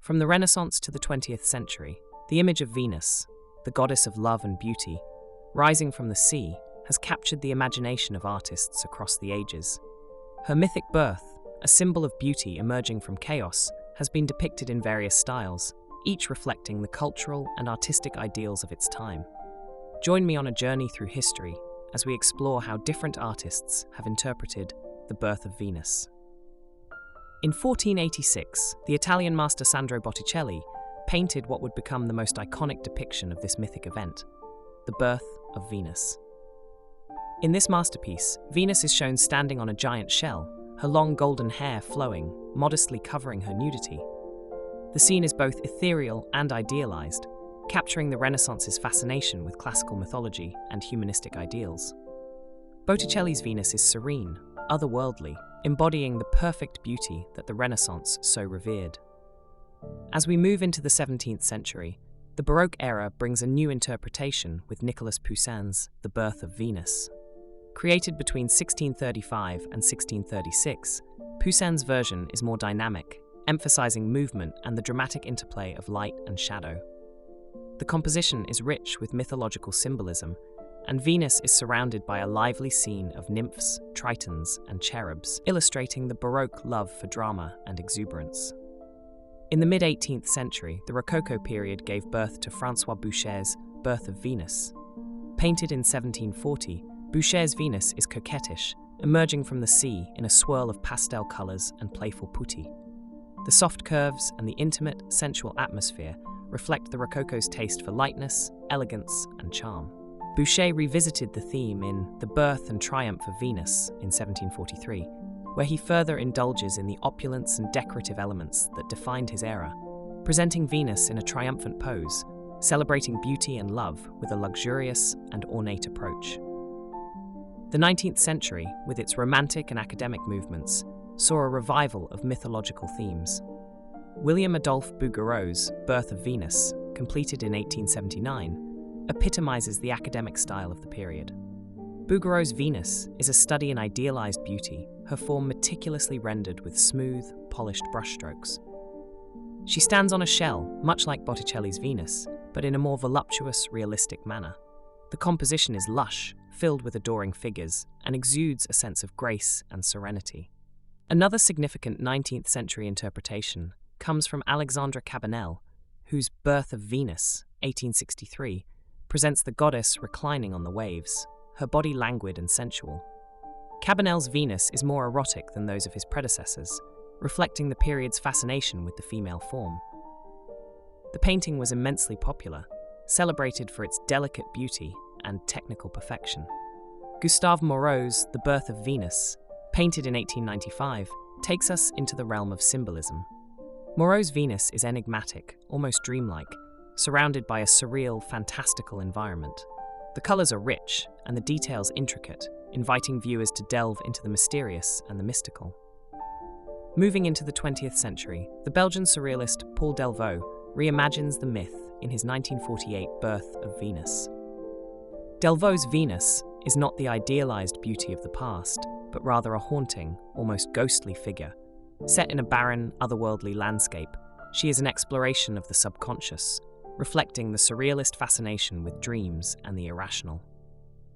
From the Renaissance to the 20th century, the image of Venus, the goddess of love and beauty, rising from the sea, has captured the imagination of artists across the ages. Her mythic birth, a symbol of beauty emerging from chaos, has been depicted in various styles, each reflecting the cultural and artistic ideals of its time. Join me on a journey through history as we explore how different artists have interpreted the birth of Venus. In 1486, the Italian master Sandro Botticelli painted what would become the most iconic depiction of this mythic event, the birth of Venus. In this masterpiece, Venus is shown standing on a giant shell, her long golden hair flowing, modestly covering her nudity. The scene is both ethereal and idealized, capturing the Renaissance's fascination with classical mythology and humanistic ideals. Botticelli's Venus is serene, otherworldly, embodying the perfect beauty that the Renaissance so revered. As we move into the 17th century, the Baroque era brings a new interpretation with Nicolas Poussin's The Birth of Venus. Created between 1635 and 1636, Poussin's version is more dynamic, emphasizing movement and the dramatic interplay of light and shadow. The composition is rich with mythological symbolism, and Venus is surrounded by a lively scene of nymphs, tritons, and cherubs, illustrating the Baroque love for drama and exuberance. In the mid-18th century, the Rococo period gave birth to François Boucher's Birth of Venus. Painted in 1740, Boucher's Venus is coquettish, emerging from the sea in a swirl of pastel colors and playful putti. The soft curves and the intimate, sensual atmosphere reflect the Rococo's taste for lightness, elegance, and charm. Boucher revisited the theme in The Birth and Triumph of Venus in 1743, where he further indulges in the opulence and decorative elements that defined his era, presenting Venus in a triumphant pose, celebrating beauty and love with a luxurious and ornate approach. The 19th century, with its romantic and academic movements, saw a revival of mythological themes. William-Adolphe Bouguereau's Birth of Venus, completed in 1879, epitomizes the academic style of the period. Bouguereau's Venus is a study in idealized beauty, her form meticulously rendered with smooth, polished brushstrokes. She stands on a shell, much like Botticelli's Venus, but in a more voluptuous, realistic manner. The composition is lush, filled with adoring figures, and exudes a sense of grace and serenity. Another significant 19th century interpretation comes from Alexandre Cabanel, whose Birth of Venus, 1863, presents the goddess reclining on the waves, her body languid and sensual. Cabanel's Venus is more erotic than those of his predecessors, reflecting the period's fascination with the female form. The painting was immensely popular, celebrated for its delicate beauty and technical perfection. Gustave Moreau's The Birth of Venus, painted in 1895, takes us into the realm of symbolism. Moreau's Venus is enigmatic, almost dreamlike, surrounded by a surreal, fantastical environment. The colors are rich and the details intricate, inviting viewers to delve into the mysterious and the mystical. Moving into the 20th century, the Belgian surrealist Paul Delvaux reimagines the myth in his 1948 Birth of Venus. Delvaux's Venus is not the idealized beauty of the past, but rather a haunting, almost ghostly figure. Set in a barren, otherworldly landscape, she is an exploration of the subconscious, reflecting the surrealist fascination with dreams and the irrational.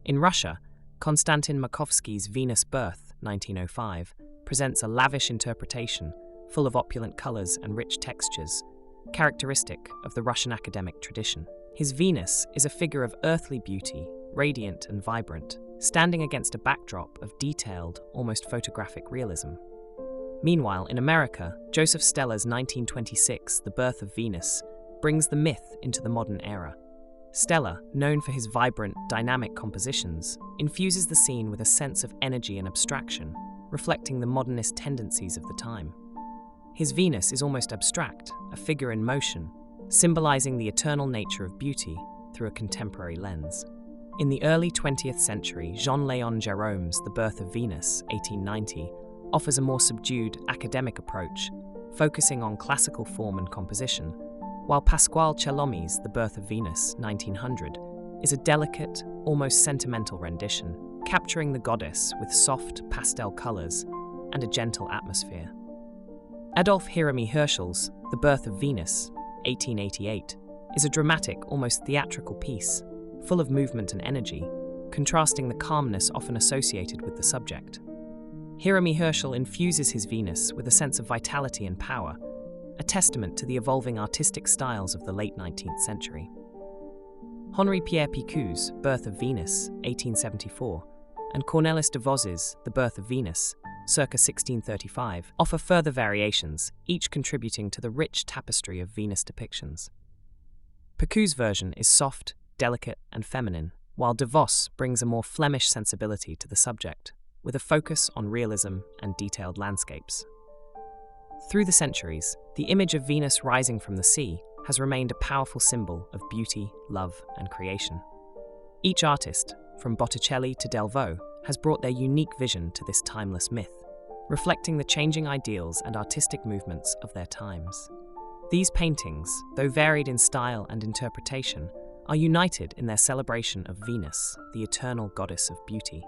In Russia, Konstantin Makovsky's Venus Birth, 1905, presents a lavish interpretation, full of opulent colors and rich textures, characteristic of the Russian academic tradition. His Venus is a figure of earthly beauty, radiant and vibrant, standing against a backdrop of detailed, almost photographic realism. Meanwhile, in America, Joseph Stella's 1926 The Birth of Venus brings the myth into the modern era. Stella, known for his vibrant, dynamic compositions, infuses the scene with a sense of energy and abstraction, reflecting the modernist tendencies of the time. His Venus is almost abstract, a figure in motion, symbolizing the eternal nature of beauty through a contemporary lens. In the early 20th century, Jean-Léon Gérôme's The Birth of Venus, 1890, offers a more subdued, academic approach, focusing on classical form and composition, while Pasquale Cellomi's The Birth of Venus, 1900, is a delicate, almost sentimental rendition, capturing the goddess with soft, pastel colors and a gentle atmosphere. Adolf Hieronyme Herschel's The Birth of Venus, 1888, is a dramatic, almost theatrical piece, full of movement and energy, contrasting the calmness often associated with the subject. Hieronyme Herschel infuses his Venus with a sense of vitality and power, a testament to the evolving artistic styles of the late 19th century. Henri-Pierre Picot's Birth of Venus, 1874, and Cornelis de Vos's The Birth of Venus, circa 1635, offer further variations, each contributing to the rich tapestry of Venus depictions. Picot's version is soft, delicate, and feminine, while de Vos brings a more Flemish sensibility to the subject, with a focus on realism and detailed landscapes. Through the centuries, the image of Venus rising from the sea has remained a powerful symbol of beauty, love, and creation. Each artist, from Botticelli to Delvaux, has brought their unique vision to this timeless myth, reflecting the changing ideals and artistic movements of their times. These paintings, though varied in style and interpretation, are united in their celebration of Venus, the eternal goddess of beauty.